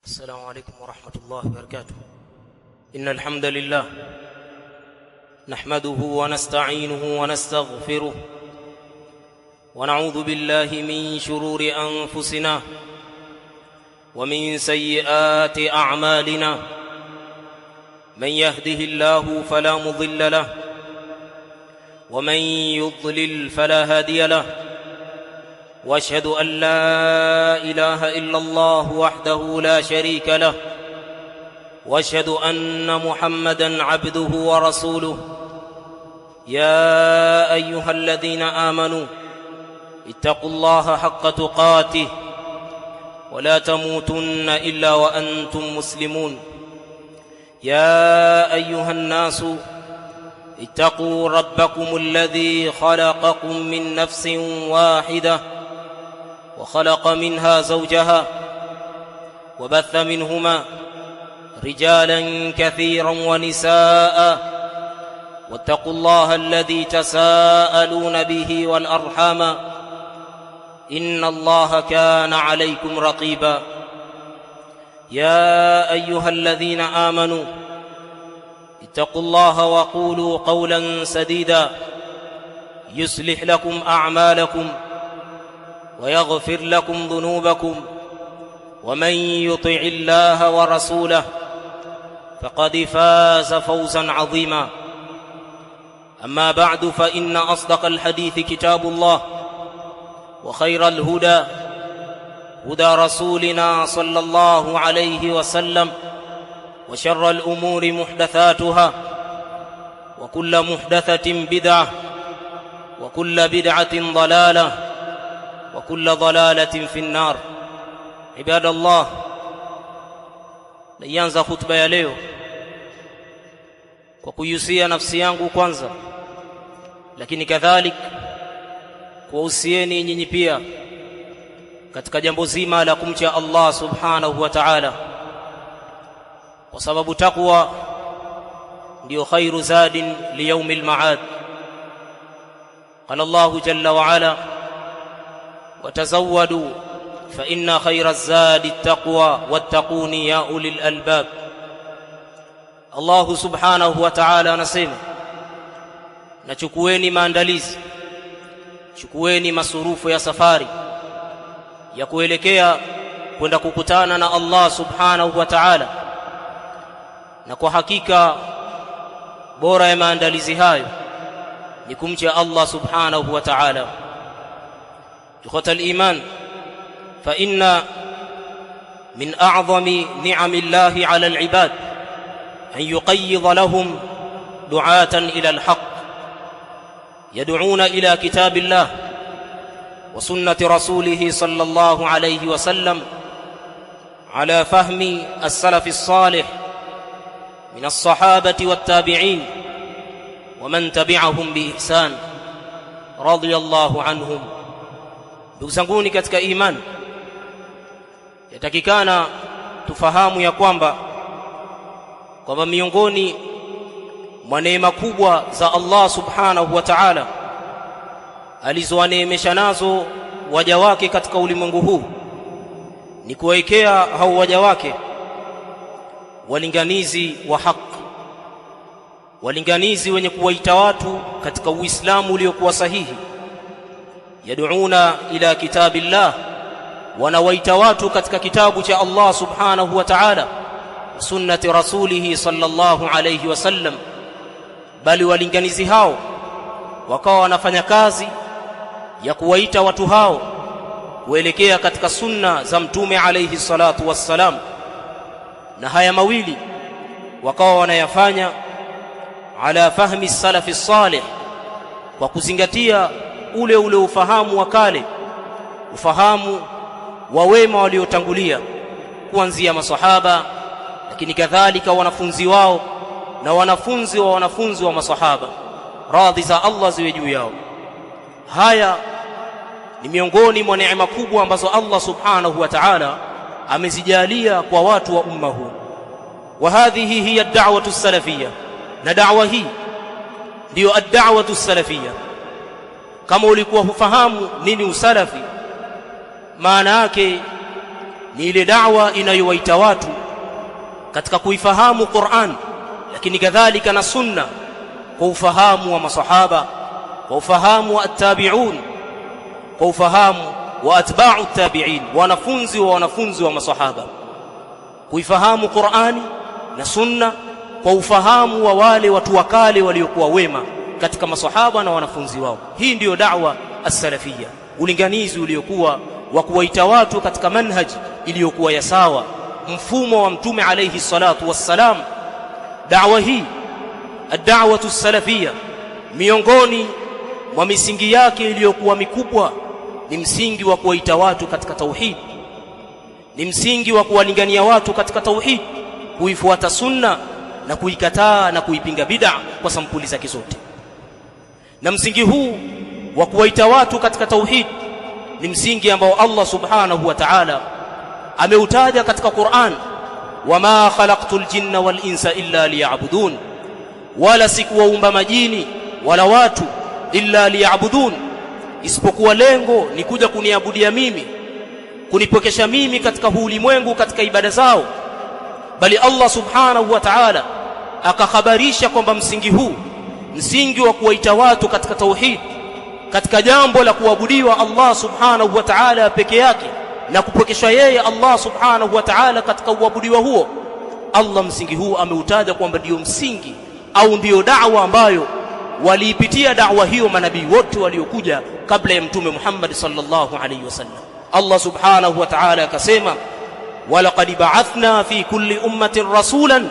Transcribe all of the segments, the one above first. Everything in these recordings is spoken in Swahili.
السلام عليكم ورحمة الله وبركاته. إن الحمد لله نحمده ونستعينه ونستغفره ونعوذ بالله من شرور أنفسنا ومن سيئات أعمالنا. من يهده الله فلا مضل له ومن يضلل فلا هادي له. واشهد ان لا اله الا الله وحده لا شريك له واشهد ان محمدا عبده ورسوله. يا ايها الذين امنوا اتقوا الله حق تقاته ولا تموتن الا وانتم مسلمون. يا ايها الناس اتقوا ربكم الذي خلقكم من نفس واحدة وخلق منها زوجها وبث منهما رجالا كثيرا ونساء. واتقوا الله الذي تساءلون به والأرحام إن الله كان عليكم رقيبا. يا أيها الذين آمنوا اتقوا الله وقولوا قولا سديدا يصلح لكم أعمالكم ويغفر لكم ذنوبكم ومن يطع الله ورسوله فقد فاز فوزا عظيما. أما بعد فإن أصدق الحديث كتاب الله وخير الهدى هدى رسولنا صلى الله عليه وسلم وشر الأمور محدثاتها وكل محدثة بدعة وكل بدعة ضلالة وكل ضلالة في النار. عباد الله, nianza khutba ya leo kwa kuhusia nafsi yangu kwanza, lakini kadhalik kuhusieni nyinyi pia katika jambo zima la kumcha Allah subhanahu wa ta'ala, kwa sababu takwa ndio khairu zadin liyaumil ma'ad. Qala Allah jalla wa ala watazawwadu fa inna khayra zadi at-taqwa wattaquni ya ulil albab. Allah subhanahu wa ta'ala anasema, nachukueni maandalizi, chukueni masurufu ya safari ya kuelekea kwenda kukutana na Allah subhanahu wa ta'ala, na kwa hakika bora ya maandalizi hayo ni kumcha Allah subhanahu wa ta'ala. Ikhwata al-iman, fa inna min a'zami ni'ami Allahi 'ala al-'ibad an yuqayyid lahum du'atan ila al-haqq yad'una ila kitabillah wa sunnati rasulih sallallahu alayhi wa sallam ala fahmi as-salaf as-salih من الصحابة والتابعين ومن تبعهم بإحسان رضي الله عنهم. Ndugu zanguni katika imani, yatakikana tufahamu ya kwamba miongoni mwa neema kubwa za Allah subhanahu wa ta'ala alizowaneemesha nazo waja wake katika ulimwengu huu ni kuwekea hao waja wake walinganizi wa haki, walinganizi wenye kuwaita watu katika Uislamu uliokuwa sahihi. Yad'una ila kitabillah, wanawaita watu katika kitabu cha Allah subhanahu wa ta'ala, sunnati rasulih sallallahu alayhi wasallam. Bali walinganizi hao wakawa wanafanya kazi ya kuwaita watu hao kuelekea katika sunna za mtume alayhi salatu wassalam, na haya mawili wakawa wanayafanya ala fahmi salafi salih, kwa kuzingatia ule ufahamu wa kale, ufahamu wa wema waliotangulia kuanzia masahaba, lakini kadhalika wanafunzi wao na wanafunzi wa wanafunzi wa masahaba, radhi za Allah ziwe juu yao. Haya ni miongoni mwa neema kubwa ambazo Allah subhanahu wa ta'ala amezijalia kwa watu wa umma huu. Wa hadhihi hiya ad-da'watu as-salafiyya, na da'wa hii ndio ad-da'watu as-salafiyya. Kama ulikuwa hufahamu nini usalafi, maana yake ni ile da'wa inayowaita watu katika kuifahamu Qur'an, lakini kadhalika na sunna, kwa ufahamu wa masahaba, kwa ufahamu wa at-tabi'un, kwa ufahamu wa atba'u at-tabi'in, wanafunzi wa masahaba, kuifahamu Qur'ani na sunna kwa ufahamu wa wale watu wakale waliokuwa wema katika masahaba na wanafunzi wao. Hii ndiyo da'wa as-salafiyya, ulinganizi uliokuwa wa kuwaita watu katika manhaji iliyokuwa ya sawa, mfumo wa Mtume alayhi salatu wassalam. Da'wa hii ad-da'watu as-salafiyya, miongoni mwa misingi yake iliyokuwa mikubwa ni msingi wa kuwaita watu katika tauhid, ni msingi wa kuwalingania watu katika tauhid, kuifuata sunna na kuikataa na kuipinga bid'a kwa sampuli zake zote. Na msingi huu wa kuwaita watu katika tauhid ni msingi ambao Allah subhanahu wa ta'ala ameutaja katika Qur'an, wama khalaqtul jinna wal insa illa liya'budun, wala sikuwaumba majini wala watu illa liya'budun, isipokuwa lengo ni kuja kuniabudia mimi, kunipokesha mimi katika huu ulimwengu katika ibada zao. Bali Allah subhanahu wa ta'ala akakhabarisha kwamba msingi huu, msingi wa kuwaita watu katika tauhid, katika jambo la kuabudiwa Allah subhanahu wa ta'ala peke yake na kupokeshwa yeye Allah subhanahu wa ta'ala katika uabudiwa huo, Allah msingi huu ameutaja kwamba ndio msingi au ndio da'wa ambayo waliipitia da'wa hiyo manabii wote waliokuja kabla ya Mtume Muhammad sallallahu alayhi wasallam. Allah subhanahu wa ta'ala akasema, walaqad ba'athna fi kulli ummatin rasulan,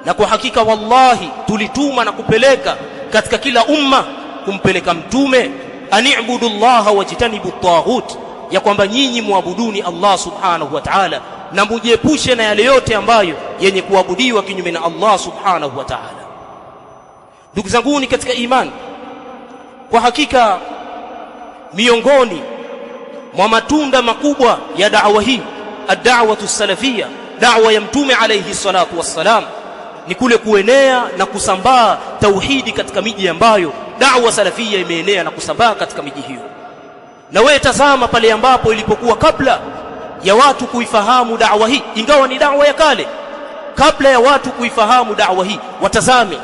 na kwa hakika wallahi tulituma na kupeleka katika kila umma, kumpeleka mtume, ani'budu llaha wajtanibu at-taghut, ya kwamba nyinyi muabuduni Allah subhanahu wa ta'ala na mujiepushe na yale yote ambayo yenye kuabudiwa kinyume na Allah subhanahu wa ta'ala. Ndugu zanguni katika imani, kwa hakika miongoni mwa matunda makubwa ya da'wa hii ad-da'watu as-salafiyya, da'wa ya Mtume alayhi salatu wassalam, ni kule kuenea na kusambaa tauhidi katika miji ambayo da'wa salafiyya imeenea na kusambaa katika miji hiyo. Na wewe tazama pale ambapo ilipokuwa kabla ya watu kuifahamu da'wa hii, ingawa ni da'wa ya kale, kabla ya watu kuifahamu da'wa hii, watazame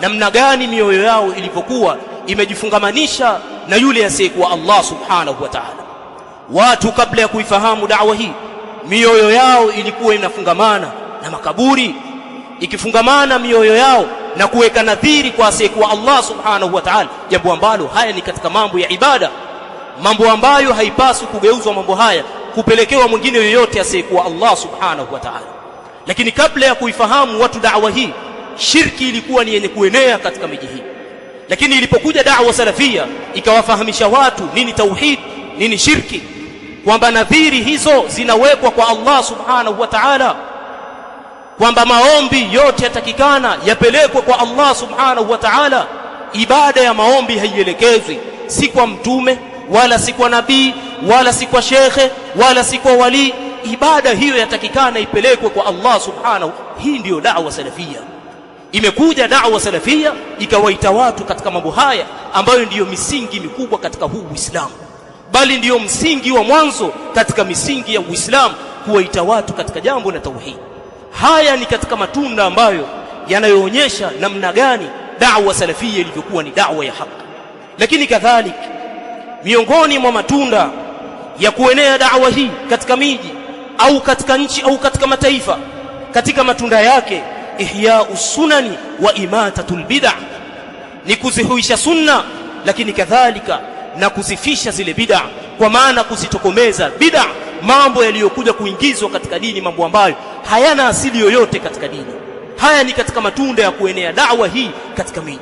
namna gani mioyo yao ilipokuwa imejifungamanisha na yule asiyekuwa Allah subhanahu wa ta'ala. Watu kabla ya kuifahamu da'wa hii, mioyo yao ilikuwa inafungamana na makaburi, ikifungamana mioyo yao na kuweka nadhiri kwa asiyekuwa Allah subhanahu wa ta'ala, jambo ambalo haya ni katika mambo ya ibada, mambo ambayo haipaswi kugeuzwa mambo haya kupelekewa mwingine yoyote asiyekuwa Allah subhanahu wa ta'ala. Lakini kabla ya kuifahamu watu da'wa hii, shirki ilikuwa ni yenye kuenea katika miji hii. Lakini ilipokuja da'wa salafia ikawafahamisha watu nini tauhid, nini shirki, kwamba nadhiri hizo zinawekwa kwa Allah subhanahu wa ta'ala, kwamba maombi yote yatakikana yapelekwe kwa Allah subhanahu wa ta'ala. Ibada ya maombi haielekezwi si kwa mtume wala si kwa nabii wala si kwa shekhe wala si kwa wali. Ibada hiyo yatakikana ipelekwe kwa Allah subhanahu. Hii ndiyo da'wa salafia. Imekuja da'wa salafia ikawaita watu katika mambo haya ambayo ndiyo misingi mikubwa katika huu Uislamu, bali ndiyo msingi wa mwanzo katika misingi ya Uislamu, kuwaita watu katika jambo la tauhid. Haya ni katika matunda ambayo yanayoonyesha namna gani da'wa salafia ilivyokuwa ni da'wa ya haki. Lakini kadhalika miongoni mwa matunda ya kuenea da'wa hii katika miji au katika nchi au katika mataifa, katika matunda yake ihya'us sunani wa imatatul bid'ah, ni kuzihuisha sunna, lakini kadhalika na kuzifisha zile bid'ah, kwa maana kuzitokomeza bid'ah, mambo yaliyokuja kuingizwa katika dini, mambo ambayo hayana asili yoyote katika dini. Haya ni katika matunda ya kuenea da'wa hii katika miji,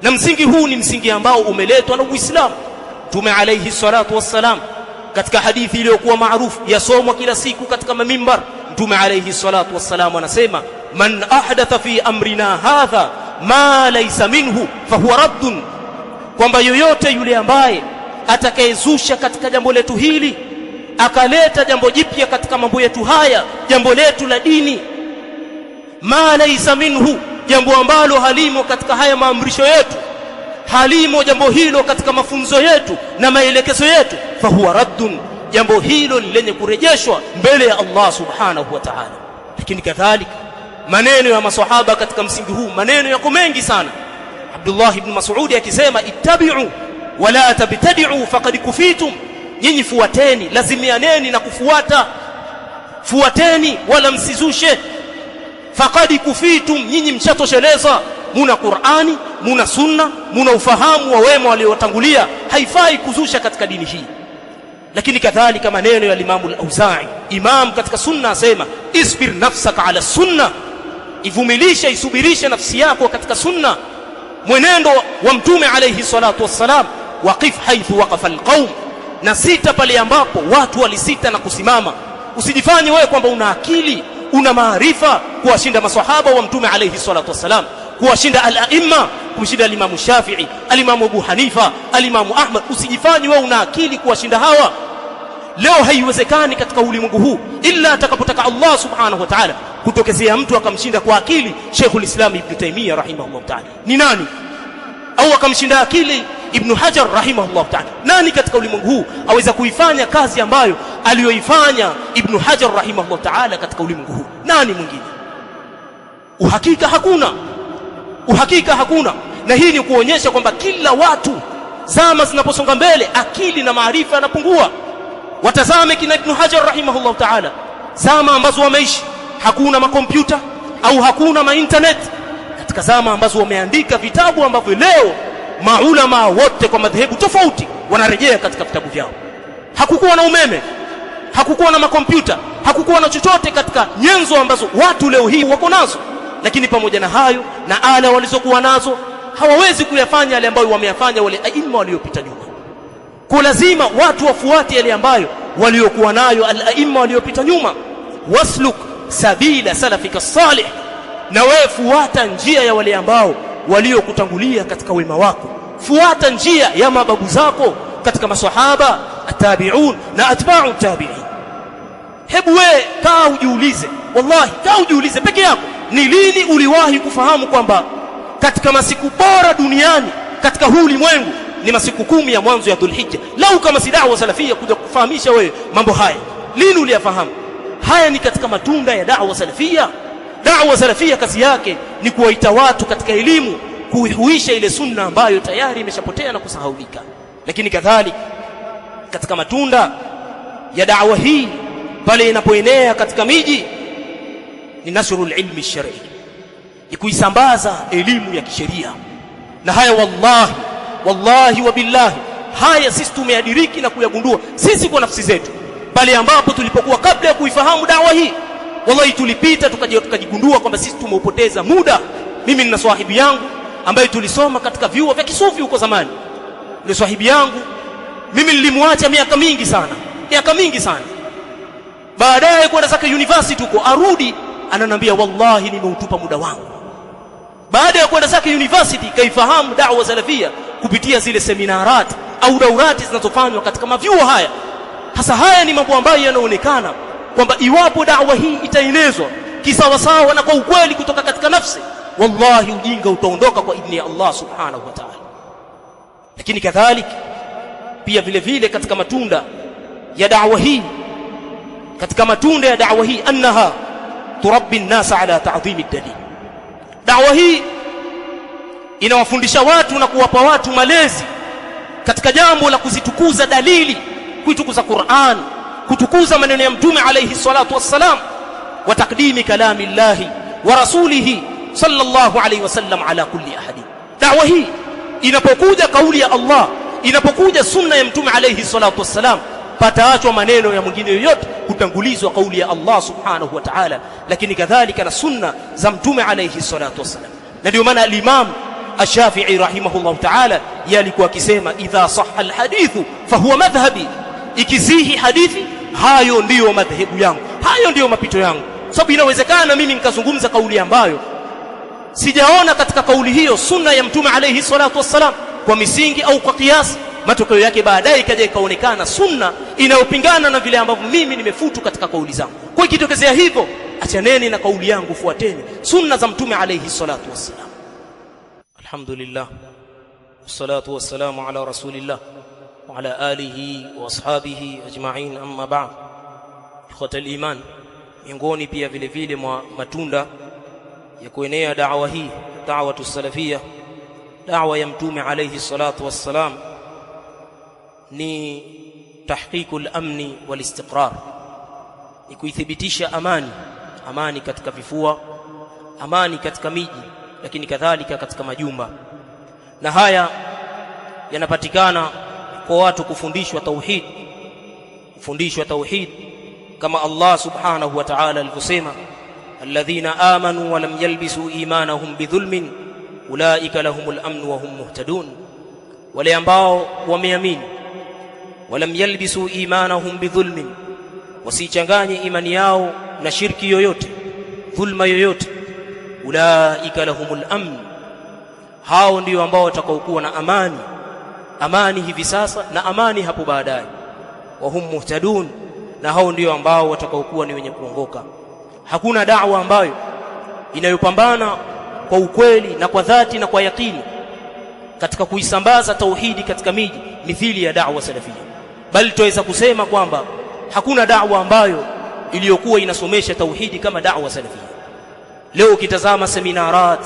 na msingi huu ni msingi ambao umeletwa na Uislamu. Mtume alayhi salatu wassalam katika hadithi iliyokuwa maarufu yasomwa kila siku katika mimbar, Mtume alayhi salatu wassalam anasema, man ahdatha fi amrina hadha ma laysa minhu fahuwa raddun, kwamba yoyote yule ambaye atakayezusha katika jambo letu hili, akaleta jambo jipya katika mambo yetu haya, jambo letu la dini, ma laysa minhu, jambo ambalo halimo katika haya maamrisho yetu, halimo jambo hilo katika mafunzo yetu na maelekezo yetu, fahuwa raddun, jambo hilo lenye kurejeshwa mbele ya Allah subhanahu wa ta'ala. Lakini kadhalika maneno ya maswahaba katika msingi huu, maneno yako mengi sana. Abdullah ibn Mas'ud akisema ittabi'u wala tabtadi'u faqad kufitum, nyinyi fuateni, lazimianeni na kufuata, fuateni wala msizushe. Faqad kufitum, nyinyi mshatosheleza, muna Qur'ani, muna sunna, muna ufahamu wa wema waliotangulia, haifai kuzusha katika dini hii. Lakini kadhalika maneno ya Imam al-Auza'i, imam katika sunna, asema isbir nafsaka ala sunna, ivumilisha, isubirishe nafsi yako katika sunna, mwenendo wa mtume alayhi salatu wassalam. Waqif haythu waqafa alqaum, na sita pale ambapo watu walisita na kusimama. Usijifanye wewe kwamba una akili, una maarifa kuwashinda maswahaba wa mtume alayhi salatu wassalam, kuwashinda al-aimma, kumshinda al-Imam Shafi'i, al-Imam Abu Hanifa, al-Imam Ahmad. Usijifanye wewe una akili kuwashinda hawa. Leo haiwezekani katika ulimwengu huu illa atakapotaka Allah subhanahu wa ta'ala kutokezea mtu akamshinda kwa akili Sheikhul Islam Ibn Taymiyyah rahimahullah ta'ala. Ni nani? Au akamshinda akili Ibn Hajar rahimahullah ta'ala. Nani katika ulimwengu huu aweza kuifanya kazi ambayo aliyoifanya Ibn Hajar rahimahullah ta'ala katika ulimwengu huu? Nani mwingine? Uhakika hakuna, uhakika hakuna. Na hii ni kuonyesha kwamba kila watu zama zinaposonga mbele akili na maarifa yanapungua. Watazame kina Ibn Hajar rahimahullah ta'ala, zama ambazo wameishi hakuna makompyuta au hakuna internet, katika zama ambazo wameandika vitabu ambavyo leo maulama wote kwa madhehebu tofauti wanarejea katika vitabu vyao. Hakukuwa na umeme, hakukuwa na makompyuta, hakukuwa na chochote katika nyenzo ambazo watu leo hii wako nazo. Lakini pamoja na hayo na ala walizokuwa nazo, hawawezi kuyafanya yale ambayo wameyafanya wale aima waliopita nyuma. Kwa lazima watu wafuate yale ambayo waliokuwa nayo al-aimma waliopita nyuma. Wasluk sabila salafika salih, na wewe fuata njia ya wale ambao waliokutangulia katika wema wako. Fuata njia ya mababu zako katika maswahaba, atabi'un na atba'u tabi'in. Hebu wewe kaa ujiulize, wallahi kaa ujiulize peke yako, ni lini uliwahi kufahamu kwamba katika masiku bora duniani katika huu ulimwengu ni masiku 10 ya mwanzo ya Dhulhijja? Lau kama si da'wa salafia kuja kufahamisha wewe mambo haya, lini uliyafahamu? Haya ni katika matunda ya da'wa salafia. Da'wa salafia kazi yake ni kuwaita watu katika elimu, kuhuisha ile sunna ambayo tayari imeshapotea na kusahaulika. Lakini kadhalika katika matunda ya da'wa hii pale inapoenea katika miji ni nasrul ilmi shar'i, ni kuisambaza elimu ya kisheria. Na haya wallahi wa billahi, haya sisi tumeadiriki na kuyagundua sisi kwa nafsi zetu, pale ambapo tulipokuwa kabla ya kuifahamu dawa hii, wallahi tulipita tukajigundua kwamba sisi tumeupoteza muda. Mimi nina sahibi yangu ambaye tulisoma katika vyuo vya kisufi huko zamani. Ile sahibi yangu mimi nilimwacha miaka mingi sana, baadaye kwenda zake university huko, arudi ananiambia wallahi nimeutupa muda wangu. Baada ya kwenda zake university kaifahamu da'wa salafia kupitia zile seminarat au daurati zinazofanywa katika mavyuo haya. Hasa haya ni mambo ambayo yanaonekana kwamba iwapo da'wa hii itaenezwa kisawasawa na kwa ukweli kutoka katika nafsi, wallahi ujinga utaondoka kwa idhni ya Allah subhanahu wa ta'ala. Lakini kadhalika pia vile vile katika matunda ya da'wa hii, annaha turabbi an-nasa ala ta'dhim ad-dalil. Da'wa hii inawafundisha watu na kuwapa watu malezi katika jambo la kuzitukuza dalili, kuitukuza Qur'an, kutukuza maneno ya mtume alayhi salatu wassalam, wa taqdimi kalami llahi wa rasulihi sallallahu alayhi wasallam ala kulli ahadi. Da'wa hii inapokuja kauli ya Allah, inapokuja sunna ya mtume alayhi salatu wassalam, pataachwa maneno ya mwingine yoyote, kutangulizwa kauli ya Allah subhanahu wa ta'ala, lakini kadhalika na sunna za mtume alayhi salatu wassalam. Na ndio maana al-Imam Ash-Shafi'i rahimahullah ta'ala yalikuwa akisema idha sahha al-hadithu fahuwa madhhabi, ikisihi hadithi hayo ndiyo madhehebu yangu, hayo ndiyo mapito yangu. Sababu inawezekana mimi nikazungumza kauli ambayo sijaona katika kauli hiyo sunna ya mtume alayhi salatu wassalam kwa misingi au kwa kiasi, matokeo yake baadaye ikaja ikaonekana sunna inayopingana na vile ambavyo mimi nimefutu katika kauli zangu. Kwa ikitokezea hivyo, achaneni na kauli yangu, fuateni sunna za mtume alayhi salatu wassalam. Alhamdulillah wassalatu wassalamu ala rasulillah وعلى آله وأصحابه أجمعين أما بعد إخوة الإيمان miongoni pia vile vile mwa matunda ya kuenea da'wa hii da'watu salafia da'wa ya mtume alayhi salatu wassalam ni tahqiqul amni wal istiqrar ni kuithibitisha amani katika vifua amani katika miji lakini kadhalika katika majumba na haya yanapatikana kwa watu kufundishwa tauhid kama Allah subhanahu wa ta'ala alivyosema alladhina amanu wa lam yalbisu imanahum bidhulmin ulaika lahumul amn wa hum muhtadun wale ambao wameamini walam yalbisu imanahum bidhulmin wasichanganye imani yao na shirki yoyote dhulma yoyote ulaika lahumul amn hao ndio ambao watakaokuwa na amani hivi sasa na amani hapo baadaye wa hum muhtadun na hao ndio ambao watakaokuwa ni wenye kuongoka hakuna da'wa ambayo inayopambana kwa ukweli na kwa dhati na kwa yakini katika kuisambaza tauhidi katika miji mithili ya da'wa salafia bali tuweza kusema kwamba hakuna da'wa ambayo iliyokuwa inasomesha tauhidi kama da'wa salafia leo ukitazama seminarat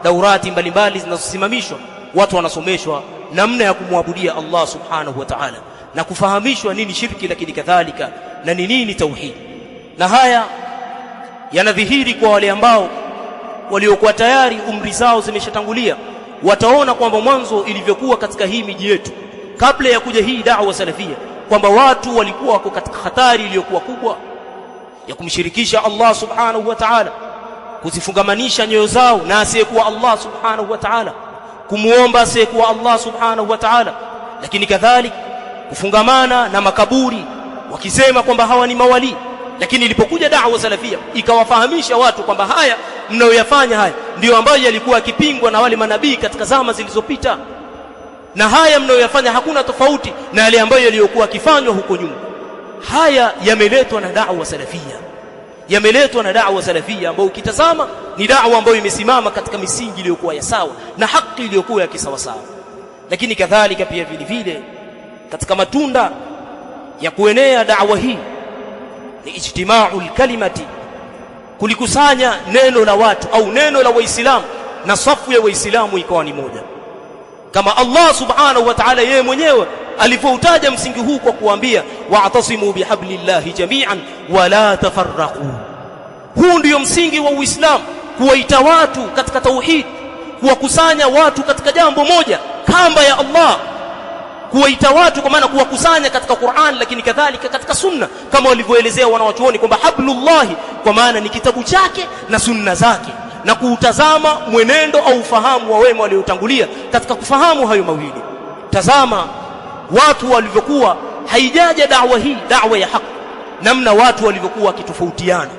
daurati mbalimbali zinazosimamishwa watu wanasomeshwa namna ya kumwabudia Allah subhanahu wa ta'ala na kufahamishwa nini shirki lakini kadhalika na nini tauhid na haya yanadhihiri kwa wale ambao waliokuwa tayari umri zao zimeshatangulia wataona kwamba mwanzo ilivyokuwa katika hii miji yetu kabla ya kuja hii da'wa salafia kwamba watu walikuwa wako katika hatari iliyokuwa kubwa ya kumshirikisha Allah subhanahu wa ta'ala kuzifungamanisha nyoyo zao na asiyekuwa Allah subhanahu wa ta'ala kumuomba asiyekuwa Allah subhanahu wa ta'ala lakini kadhalika kufungamana na makaburi wakisema kwamba hawa ni mawali lakini ilipokuja da'wa salafia ikawafahamisha watu kwamba haya mnayoyafanya haya ndio ambayo yalikuwa yakipingwa na wale manabii katika zama zilizopita na haya mnayoyafanya hakuna tofauti na yale ambayo yaliokuwa yakifanywa huko nyuma haya yameletwa na da'wa salafia ambayo ukitazama ni da'wa ambayo imesimama katika misingi iliyokuwa ya sawa na haki iliyokuwa ya kisawa sawa lakini kadhalika pia vile vile katika matunda ya kuenea da'wa hii ni ijtima'ul kalimati kulikusanya neno la watu au neno la waislamu na safu ya waislamu ikawa ni moja kama Allah subhanahu wa ta'ala yeye mwenyewe alipoutaja msingi huu kwa kuambia wa'tasimu bihablillahi jami'an wa la tafarraqu huu ndio msingi wa Uislamu kuwaita watu katika tauhid kuwakusanya watu katika jambo moja kamba ya Allah kuwaita watu kwa maana kuwakusanya katika Qur'an lakini kadhalika katika sunna kama walivyoelezea wanawachuoni kwamba hablullah kwa maana ni kitabu chake na sunna zake na kuutazama mwenendo au ufahamu wa wema waliotangulia katika kufahamu hayo mawili tazama watu walivyokuwa haijaja da'wa hii da'wa ya haki namna watu walivyokuwa kitofautiana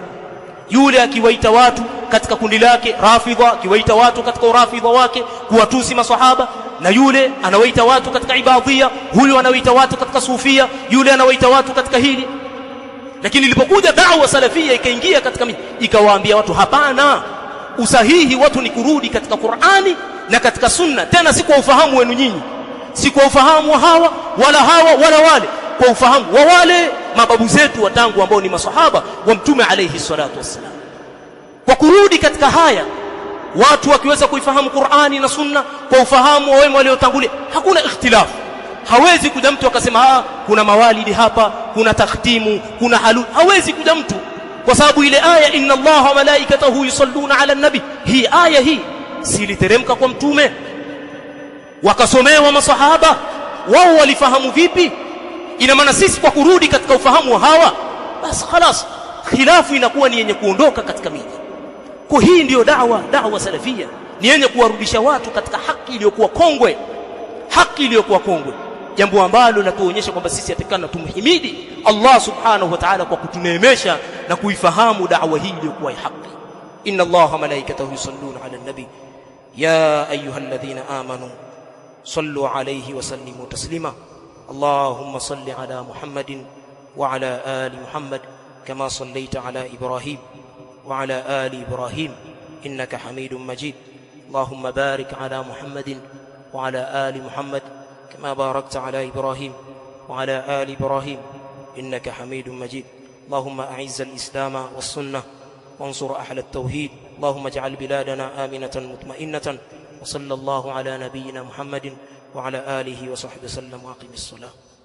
yule akiwaita watu katika kundi lake rafidha akiwaita watu katika urafidha wake kuwatusi maswahaba na yule anawaita watu katika ibadhia huyu anawaita watu katika sufia yule anawaita watu katika hili lakini ilipokuja da'wa salafia ikaingia katika ikawaambia watu hapana usahihi watu ni kurudi katika Qur'ani na katika sunna tena si kwa ufahamu wenu nyinyi si kwa ufahamu wa hawa wala wale kwa ufahamu wa wale mababu zetu watangu ambao ni maswahaba wa mtume alayhi salatu wassalam kwa kurudi katika haya watu wakiweza kuifahamu Qur'ani na sunna kwa ufahamu wa wema waliotangulia hakuna ikhtilafu hawezi kuja mtu akasema kuna mawalidi hapa kuna takhtimu kuna halu hawezi kuja mtu kwa sababu ile aya inna Allaha wa malaikatahu yusalluna ala nabi hii aya hii siliteremka kwa mtume wakasomewa masahaba wao walifahamu vipi ina maana sisi kwa kurudi katika ufahamu wa hawa basi خلاص khilafu inakuwa ni yenye kuondoka katika miji kwa hii ndio da'wa salafia ni yenye kuwarudisha watu katika haki iliyokuwa kongwe jambo ambalo linatuonyesha kwamba sisi atakana tumhimidi Allah subhanahu wa ta'ala kwa kutuneemesha na kuifahamu da'wa hii iliyokuwa ya haki inna Allaha malaikatahu yusalluna 'alan nabi ya ayyuhalladhina amanu sallu 'alayhi wa sallimu taslima Allahumma salli 'ala Muhammadin wa 'ala ali Muhammad kama sallaita 'ala Ibrahim wa 'ala ali Ibrahim innaka Hamidum Majid Allahumma barik 'ala Muhammadin wa 'ala ali Muhammad كما باركت على إبراهيم وعلى آل إبراهيم إنك حميد مجيد. اللهم أعز الإسلام والسنة وانصر أهل التوحيد. اللهم اجعل بلادنا آمنة مطمئنة. وصلى الله على نبينا محمد وعلى آله وصحبه وسلم. وأقم الصلاة.